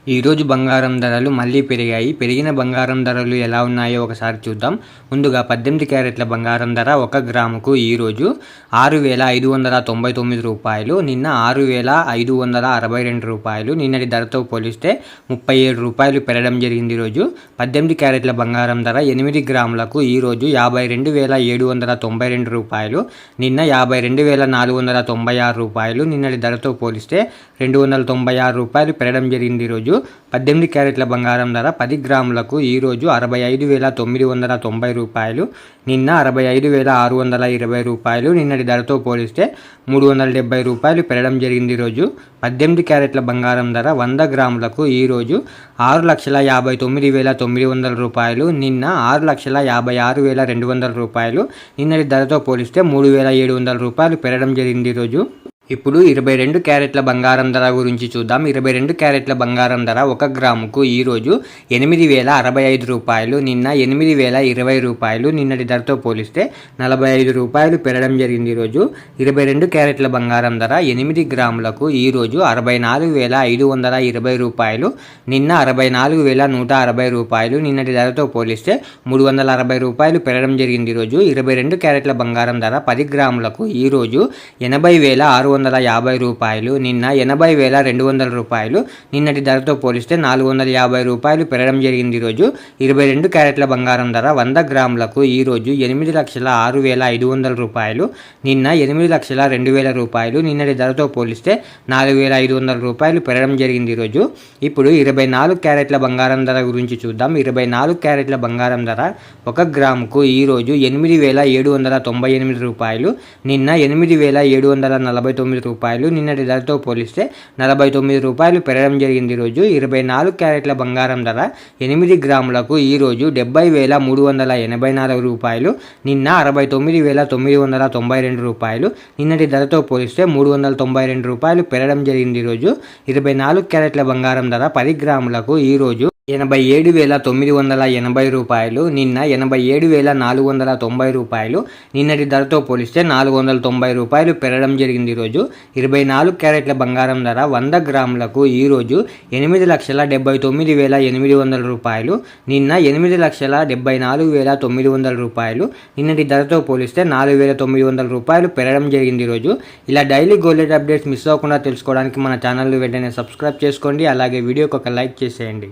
ఈరోజు బంగారం ధరలు మళ్ళీ పెరిగాయి. పెరిగిన బంగారం ధరలు ఎలా ఉన్నాయో ఒకసారి చూద్దాం. ముందుగా 18 క్యారెట్ల బంగారం ధర 1 గ్రాముకు ఈరోజు 6,599 రూపాయలు. నిన్న 6,562 రూపాయలు. నిన్నటి ధరతో పోలిస్తే 37 రూపాయలు పెరగడం జరిగింది. ఈరోజు 18 క్యారెట్ల బంగారం ధర 8 గ్రాములకు ఈరోజు 52,792 రూపాయలు. నిన్న 52,496 రూపాయలు. నిన్నటి ధరతో పోలిస్తే 296 రూపాయలు పెరగడం జరిగింది. ఈరోజు 18 క్యారెట్ల బంగారం ధర 10 గ్రాములకు ఈరోజు 65,990 రూపాయలు. నిన్న 65,620 రూపాయలు. నిన్నటి ధరతో పోలిస్తే 370 రూపాయలు పెరగడం జరిగింది. ఈరోజు 18 క్యారెట్ల బంగారం ధర 100 గ్రాములకు ఈరోజు 6,59,900 రూపాయలు. నిన్న 6,56,200 రూపాయలు. నిన్నటి ధరతో పోలిస్తే 3,700 రూపాయలు పెరగడం జరిగింది. ఈరోజు ఇప్పుడు 22 క్యారెట్ల బంగారం ధర గురించి చూద్దాం. 22 క్యారెట్ల బంగారం ధర 1 గ్రాముకు ఈరోజు 8,065 రూపాయలు. నిన్న 8,020 రూపాయలు. నిన్నటి ధరతో పోలిస్తే 45 రూపాయలు పెరగడం జరిగింది. ఈరోజు 22 క్యారెట్ల బంగారం ధర 8 గ్రాములకు ఈరోజు 64,520 రూపాయలు. నిన్న 64,160 రూపాయలు. నిన్నటి ధరతో పోలిస్తే 360 రూపాయలు పెరగడం జరిగింది. ఈరోజు 22 క్యారెట్ల బంగారం ధర 10 గ్రాములకు ఈరోజు 80,650 రూపాయలు. నిన్న 80,200 రూపాయలు. నిన్నటి ధరతో పోలిస్తే 450 రూపాయలు పెరగడం జరిగింది. ఈరోజు 22 క్యారెట్ల బంగారం ధర 100 గ్రాములకు ఈరోజు 8,06,500 రూపాయలు. నిన్న 8,02,000 రూపాయలు. నిన్నటి ధరతో పోలిస్తే 4,500 రూపాయలు పెరగడం జరిగింది. ఈరోజు ఇప్పుడు 24 క్యారెట్ల బంగారం ధర గురించి చూద్దాం. 24 క్యారెట్ల బంగారం ధర 1 గ్రాముకు ఈరోజు 8,798 రూపాయలు. నిన్న 8,749 రూపాయలు. నిన్నటి ధరతో పోలిస్తే 49 రూపాయలు పెరగడం జరిగింది. ఈరోజు 24 క్యారెట్ల బంగారం ధర 8 గ్రాములకు ఈరోజు 70,384 రూపాయలు. నిన్న 69,992 రూపాయలు. నిన్నటి ధరతో పోలిస్తే 392 రూపాయలు పెరగడం జరిగింది. ఈరోజు 24 క్యారెట్ల బంగారం ధర 10 గ్రాములకు ఈరోజు 87,980 రూపాయలు. నిన్న 87,490 రూపాయలు. నిన్నటి ధరతో పోలిస్తే 490 రూపాయలు పెరగడం జరిగింది. ఈరోజు 24 క్యారెట్ల బంగారం ధర 100 గ్రాములకు ఈరోజు 8,79,800 రూపాయలు. నిన్న 8,74,900 రూపాయలు. నిన్నటి ధరతో పోలిస్తే 4,900 రూపాయలు పెరగడం జరిగింది. ఈరోజు ఇలా daily gold rate updates miss అవ్వకుండా తెలుసుకోవడానికి మన ఛానల్ వెంటనే సబ్స్క్రైబ్ చేసుకోండి. అలాగే వీడియోకి ఒక లైక్ చేసేయండి.